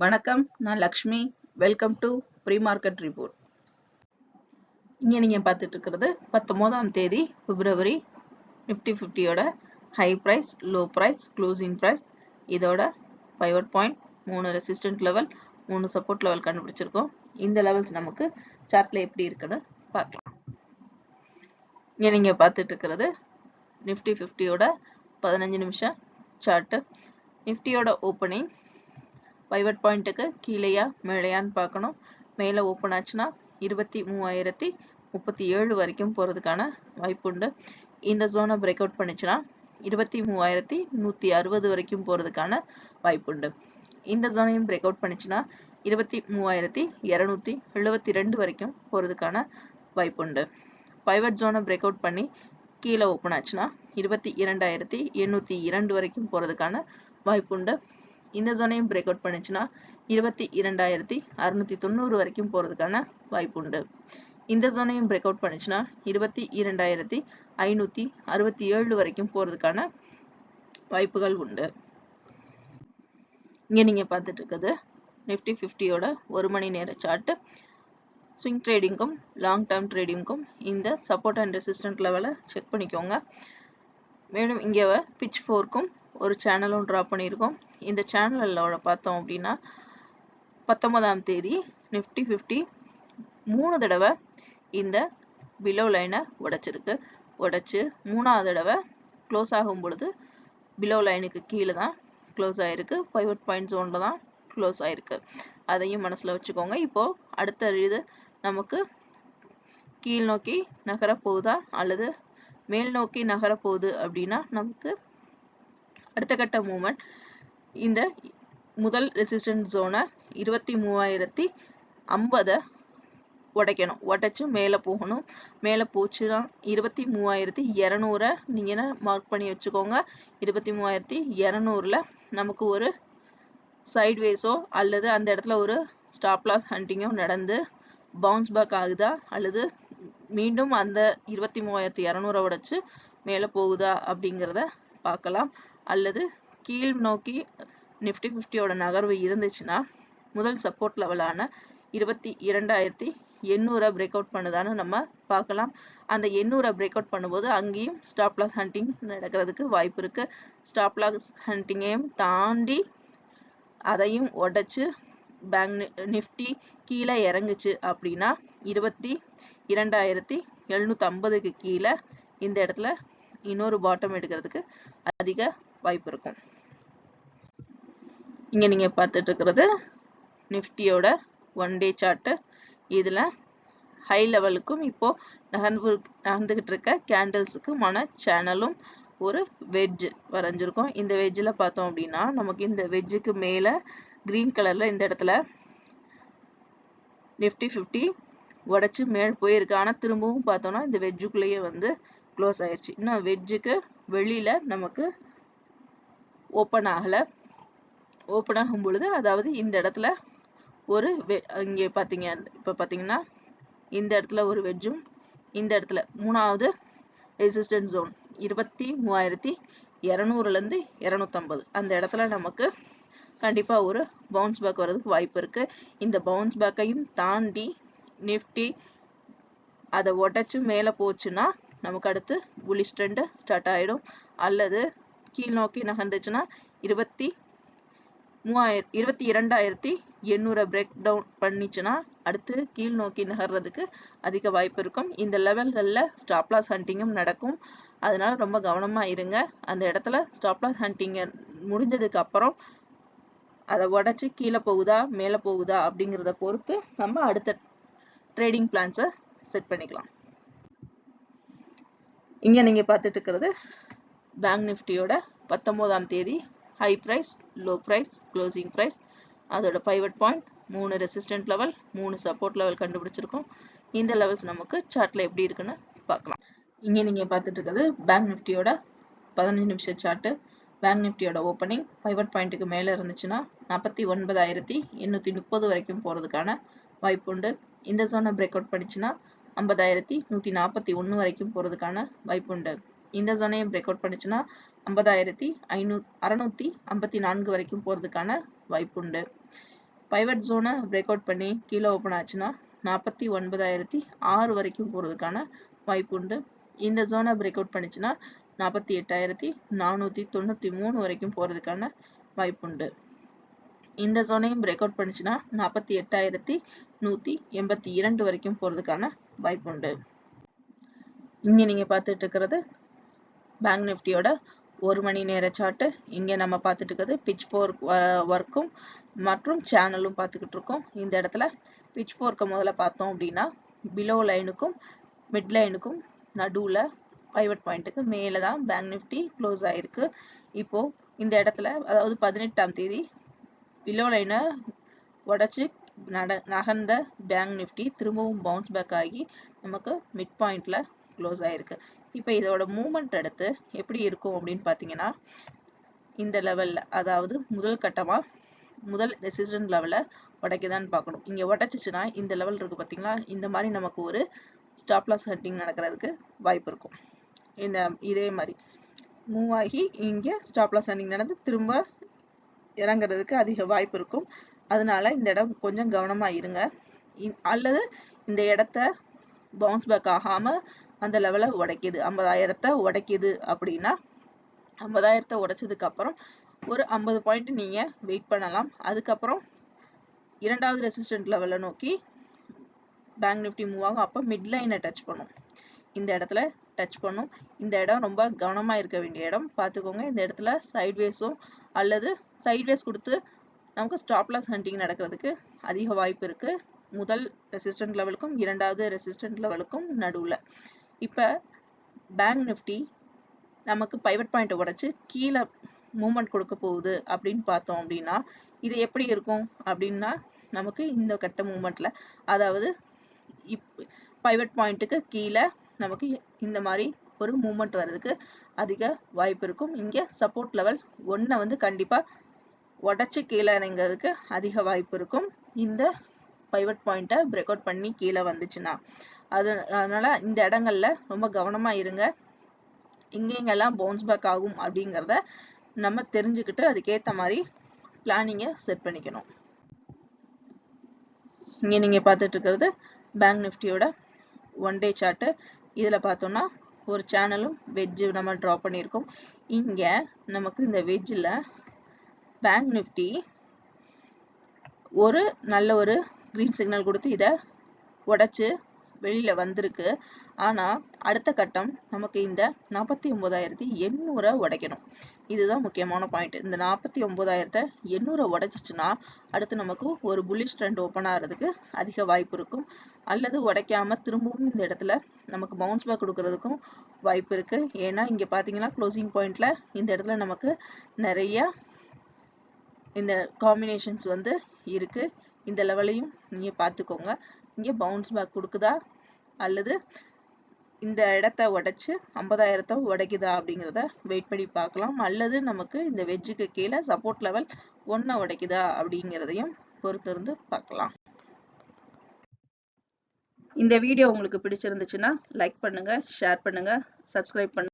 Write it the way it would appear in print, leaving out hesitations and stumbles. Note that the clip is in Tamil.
வணக்கம், நான் Lakshmi. Welcome to pre market report. இங்கே நீங்கள் பார்த்துட்டு இருக்கிறது 19ஆம் தேதி பிப்ரவரி நிஃப்டி 50யோட high price, low price, closing price, இதோட pivot point, 3 resistant level, 3 support level கண்டுபிடிச்சிருக்கோம். இந்த லெவல்ஸ் நமக்கு சார்ட்ல எப்படி இருக்குன்னு பார்க்கலாம். இங்கே நீங்கள் பார்த்துட்டு இருக்கிறது நிஃப்டி 50யோட 15 நிமிஷம் சார்ட்டு. நிஃப்டியோட ஓப்பனிங் பைவட் பாயிண்ட்டுக்கு கீழேயா மேலேயான்னு பார்க்கணும். மேலே ஓப்பன் ஆச்சுன்னா 23,037 வரைக்கும் போகிறதுக்கான வாய்ப்பு உண்டு. இந்த ஜோனை பிரேக் அவுட் பண்ணிச்சுன்னா 23,160 வரைக்கும் போகிறதுக்கான வாய்ப்பு உண்டு. இந்த ஜோனையும் பிரேக் அவுட் பண்ணிச்சுன்னா 23,272 வரைக்கும் போகிறதுக்கான வாய்ப்பு உண்டு. பைவட் ஜோனை பிரேக் அவுட் பண்ணி கீழே ஓப்பன் ஆச்சுன்னா 22,802 வரைக்கும் போகிறதுக்கான வாய்ப்பு உண்டு. இந்த ஜோனையும் பிரேக் அவுட் பண்ணிச்சுன்னா 22,690 வரைக்கும் போகிறதுக்கான வாய்ப்பு உண்டு. இந்த ஜோனையும் பிரேக் அவுட் பண்ணிச்சுன்னா 22,567 வரைக்கும் போகிறதுக்கான வாய்ப்புகள் உண்டு. இங்கே நீங்கள் பார்த்துட்டு இருக்கிறது நிஃப்டி 50யோட 1 மணி நேர சார்ட்டு. ஸ்விங் ட்ரேடிங்கும் லாங் டேர்ம் ட்ரேடிங்கும் இந்த சப்போர்ட் அண்ட் ரெசிஸ்டன்ட் லெவலை செக் பண்ணிக்கோங்க. மேலும் இங்கே பிட்ச் ஃபோர்க்கும் ஒரு சேனலும் ட்ரா பண்ணியிருக்கோம். இந்த சேனலில் பார்த்தோம் அப்படின்னா 19ஆம் தேதி நிஃப்டி 50 3 தடவை இந்த பிலோ லைனை உடைச்சிருக்கு. உடைச்சு 3ஆவது தடவை க்ளோஸ் ஆகும் பொழுது பிலோ லைனுக்கு கீழே தான் க்ளோஸ் ஆயிருக்கு. பைவட் பாயிண்ட் ஜோனில் தான் க்ளோஸ் ஆயிருக்கு. அதையும் மனசில் வச்சுக்கோங்க. இப்போது அடுத்த இது நமக்கு கீழ் நோக்கி நகர போகுதா அல்லது மேல் நோக்கி நகர போகுது அப்படின்னா நமக்கு அடுத்த கட்ட மூவ்மெண்ட் இந்த முதல் ரெசிஸ்டன்ட் ஜோனை 23,050 உடைக்கணும். உடைச்சு மேலே போகணும். மேலே போச்சுன்னா 23,200 நீங்கள் மார்க் பண்ணி வச்சுக்கோங்க. 23,200ல் நமக்கு ஒரு சைட்வேஸோ அல்லது அந்த இடத்துல ஒரு ஸ்டாப் லாஸ் ஹண்டிங்கோ நடந்து பவுன்ஸ் பேக் ஆகுதா அல்லது மீண்டும் அந்த 23,200 உடைச்சு மேலே போகுதா அப்படிங்கிறத பார்க்கலாம். அல்லது கீழ் நோக்கி நிஃப்டி 50யோட நகர்வு இருந்துச்சுன்னா முதல் சப்போர்ட் லெவலான 22,800 பிரேக் அவுட் பண்ணுதான்னு நம்ம பார்க்கலாம். அந்த 800 பிரேக் அவுட் பண்ணும்போது அங்கேயும் ஸ்டாப் லாஸ் ஹண்டிங் நடக்கிறதுக்கு வாய்ப்பு இருக்கு. ஸ்டாப் லாஸ் ஹண்டிங்கையும் தாண்டி அதையும் உடைச்சு பேங்க் நிஃப்டி கீழே இறங்குச்சு அப்படின்னா 22,750க்கு கீழே இந்த இடத்துல இன்னொரு பாட்டம் எடுக்கிறதுக்கு அதிக வாய்ப்பு இருக்கும். இங்கே நீங்கள் பார்த்துட்டு இருக்கிறது நிஃப்டியோட 1 டே சார்ட்டு. இதில் ஹை லெவலுக்கும் இப்போது நகர்ந்துக்கிட்டு இருக்க கேண்டில்ஸுக்குமான சேனலும் ஒரு வெட்ஜ் வரைஞ்சிருக்கோம். இந்த வெட்ஜில் பார்த்தோம் அப்படின்னா நமக்கு இந்த வெட்ஜுக்கு மேலே க்ரீன் கலரில் இந்த இடத்துல நிஃப்டி 50 உடச்சி மேல் போயிருக்கு. ஆனால் திரும்பவும் பார்த்தோம்னா இந்த வெட்ஜுக்குள்ளேயே க்ளோஸ் ஆயிடுச்சு. இன்னும் வெட்ஜுக்கு வெளியில் நமக்கு ஓப்பன் ஆகலை. ஓப்பன் ஆகும் பொழுது அதாவது இந்த இடத்துல ஒரு இங்கே இப்போ பார்த்தீங்கன்னா இந்த இடத்துல ஒரு வெட்ஜும் இந்த இடத்துல 3ஆவது ரெசிஸ்டன்ட் ஜோன் 23,200லேருந்து 250 அந்த இடத்துல நமக்கு கண்டிப்பாக ஒரு பவுன்ஸ் பேக் வர்றதுக்கு வாய்ப்பு இருக்கு. இந்த பவுன்ஸ் பேக்கையும் தாண்டி நிஃப்டி அதை உடைச்சு மேலே போச்சுன்னா நமக்கு அடுத்து புல்லிஷ் ட்ரெண்ட் ஸ்டார்ட் ஆகிடும். அல்லது கீழ் நோக்கி நகர்ந்துச்சுன்னா 22,800 பிரேக் டவுன் பண்ணிச்சுன்னா அடுத்து கீழ் நோக்கி நகர்றதுக்கு அதிக வாய்ப்பு இருக்கும். இந்த லெவல்களில் ஸ்டாப் லாஸ் ஹண்டிங்கும் நடக்கும். அதனால ரொம்ப கவனமாக இருங்க. அந்த இடத்துல ஸ்டாப் லாஸ் ஹண்டிங்கை முடிஞ்சதுக்கு அப்புறம் அதை உடைச்சு கீழே போகுதா மேலே போகுதா அப்படிங்கிறத பொறுத்து நம்ம அடுத்த ட்ரேடிங் பிளான்ஸை செட் பண்ணிக்கலாம். இங்கே நீங்கள் பார்த்துட்டு இருக்கிறது பேங்க் நிஃப்டியோட 19ஆம் தேதி high price, low price, closing price, அதோட pivot point, 3 resistant level, 3 support level கண்டுபிடிச்சிருக்கோம். இந்த லெவல்ஸ் நமக்கு சார்ட்டில் எப்படி இருக்குன்னு பார்க்கலாம். இங்கே நீங்கள் பார்த்துட்டு இருக்கிறது பேங்க் நிஃப்டியோட 15 நிமிஷம் சார்ட்டு. பேங்க் நிஃப்டியோட ஓப்பனிங் பைவட் பாயிண்ட்டுக்கு மேலே இருந்துச்சுன்னா 49,830 வரைக்கும் போகிறதுக்கான வாய்ப்பு உண்டு. இந்த ஜோனை பிரேக் அவுட் பண்ணிச்சுன்னா 50,141 வரைக்கும் போகிறதுக்கான வாய்ப்பு உண்டு. இந்த ஜோனையும் பிரேக் அவுட் பண்ணிச்சுன்னா 50,654 வரைக்கும் போகிறதுக்கான வாய்ப்பு உண்டு. பைவட் ஜோனை பிரேக் அவுட் பண்ணி கீழே ஓப்பன் ஆச்சுன்னா 49,006 வரைக்கும் போகிறதுக்கான வாய்ப்பு உண்டு. இந்த ஜோனை பிரேக் அவுட் பண்ணிச்சுன்னா 48,493 வரைக்கும் போகிறதுக்கான வாய்ப்பு உண்டு. இந்த ஜோனையும் பிரேக் அவுட் பண்ணிச்சுன்னா 48,182 வரைக்கும் போகிறதுக்கான வாய்ப்பு உண்டு. இங்கே நீங்கள் பார்த்துட்டு இருக்கிறது பேங்க் நிஃப்டியோட 1 மணி நேர சார்ட்டு. இங்கே நம்ம பார்த்துட்டு இருக்கிறது பிட்ச் ஃபோர்க் ஒர்க்கும் மற்றும் சேனலும் பார்த்துக்கிட்டு இருக்கோம். இந்த இடத்துல பிட்ச் ஃபோர்க்கை முதல்ல பார்த்தோம் அப்படின்னா பிலோ லைனுக்கும் மிட் லைனுக்கும் நடுவில் பைவட் பாயிண்ட்டுக்கு மேலே தான் பேங்க் நிஃப்டி க்ளோஸ் ஆகிருக்கு. இப்போது இந்த இடத்துல அதாவது 18ஆம் தேதி பிலோ லைனை உடச்சி நகர்ந்த பேங்க் நிஃப்டி திரும்பவும் பவுன்ஸ் பேக் ஆகி நமக்கு மிட் பாயிண்டில் க்ளோஸ் ஆகிருக்கு. இப்போ இதோட மூமெண்ட் எடுத்து எப்படி இருக்கும் அப்படின்னு பார்த்தீங்கன்னா இந்த லெவலில் அதாவது முதல் ரெசிஸ்டன்ட் லெவலில் உடைக்குதான்னு பார்க்கணும். இங்கே உடைச்சிச்சுன்னா இந்த லெவல் இருக்குது பார்த்தீங்களா, இந்த மாதிரி நமக்கு ஒரு ஸ்டாப் லாஸ் ஹண்டிங் நடக்கிறதுக்கு வாய்ப்பு இருக்கும். இதே மாதிரி மூவ் ஆகி இங்கே ஸ்டாப் லாஸ் ஹண்டிங் நடந்து திரும்ப இறங்குறதுக்கு அதிக வாய்ப்பு இருக்கும். அதனால இந்த இடம் கொஞ்சம் கவனமாக இருங்க. அல்லது இந்த இடத்த பவுன்ஸ் பேக் ஆகாமல் அந்த லெவலை உடைக்குது 50,000 உடைக்குது அப்படின்னா 50,000 உடைச்சதுக்கு அப்புறம் ஒரு 50 பாயிண்ட் நீங்கள் வெயிட் பண்ணலாம். அதுக்கப்புறம் இரண்டாவது ரெசிஸ்டன்ட் லெவலை நோக்கி பேங்க் நிஃப்டி மூவ் ஆகும். அப்போ மிட் லைனை டச் பண்ணும். இந்த இடத்துல டச் பண்ணும். இந்த இடம் ரொம்ப கவனமாக இருக்க வேண்டிய இடம், பார்த்துக்கோங்க. இந்த இடத்துல சைட்வேஸும் அல்லது சைட்வேஸ் கொடுத்து நமக்கு ஸ்டாப் லாஸ் ஹண்டிங் நடக்கிறதுக்கு அதிக வாய்ப்பு இருக்குது. முதல் ரெசிஸ்டன்ட் லெவலுக்கும் இரண்டாவது ரெசிஸ்டன்ட் லெவலுக்கும் நடுவில். இப்போ பேங்க் நிஃப்டி நமக்கு பைவட் பாயிண்ட்டை உடைச்சு கீழே மூவ்மெண்ட் கொடுக்க போகுது அப்படின்னு பார்த்தோம் அப்படின்னா இது எப்படி இருக்கும் அப்படின்னா நமக்கு இந்த கட்ட மூவ்மெண்ட்ல அதாவது பைவட் பாயிண்ட்டுக்கு கீழே நமக்கு இந்த மாதிரி ஒரு மூவ்மெண்ட் வர்றதுக்கு அதிக வாய்ப்பு இருக்கும். இங்கே சப்போர்ட் லெவல் 1 வந்து கண்டிப்பாக உடச்சி கீழே இறங்கிறதுக்கு அதிக வாய்ப்பு இருக்கும். இந்த பைவட் பாயிண்ட்டை பிரேக் அவுட் பண்ணி கீழே வந்துச்சுன்னா அதனால இந்த இடங்கள்ல ரொம்ப கவனமாக இருங்க. எங்கெங்கெல்லாம் பவுன்ஸ் பேக் ஆகும் அப்படிங்கிறத நம்ம தெரிஞ்சுக்கிட்டு அதுக்கேற்ற மாதிரி பிளானிங்கை செட் பண்ணிக்கணும். இங்கே நீங்கள் பார்த்துட்டு இருக்கிறது பேங்க் நிஃப்டியோட 1 டே சார்ட்டு. இதில் பார்த்தோம்னா ஒரு சேனலும் வெஜ்ஜு நம்ம ட்ரா பண்ணியிருக்கோம். இங்கே நமக்கு இந்த வெஜ்ஜில் பேங்க் நிஃப்டி ஒரு நல்ல ஒரு க்ரீன் சிக்னல் கொடுத்து இதை உடைச்சு வெளியில் வந்திருக்கு. ஆனால் அடுத்த கட்டம் நமக்கு இந்த 49,800 உடைக்கணும். இதுதான் முக்கியமான பாயிண்ட். இந்த 49,800 உடைச்சிச்சுன்னா அடுத்து நமக்கு ஒரு புல்லிஷ் ட்ரெண்ட் ஓப்பன் ஆகிறதுக்கு அதிக வாய்ப்பு இருக்கும். அல்லது உடைக்காம திரும்பவும் இந்த இடத்துல நமக்கு பவுன்ஸ் பேக் கொடுக்கறதுக்கும் வாய்ப்பு இருக்கு. ஏன்னா இங்கே பார்த்தீங்கன்னா க்ளோசிங் பாயிண்ட்ல இந்த இடத்துல நமக்கு நிறைய இந்த காம்பினேஷன்ஸ் வந்து இருக்கு. இந்த லெவலையும் நீங்கள் பார்த்துக்கோங்க. இங்கே பவுன்ஸ் பேக் கொடுக்குதா அல்லது இந்த இடத்த உடைச்சு 50,000 உடைக்குதா அப்படிங்கிறத வெயிட் பண்ணி பார்க்கலாம். அல்லது நமக்கு இந்த வெஜ்ஜுக்கு கீழே சப்போர்ட் லெவல் 1 உடைக்குதா அப்படிங்கிறதையும் பொறுத்திருந்து பார்க்கலாம். இந்த வீடியோ உங்களுக்கு பிடிச்சிருந்துச்சுன்னா லைக் பண்ணுங்க, ஷேர் பண்ணுங்க, சப்ஸ்கிரைப் பண்ணுங்க.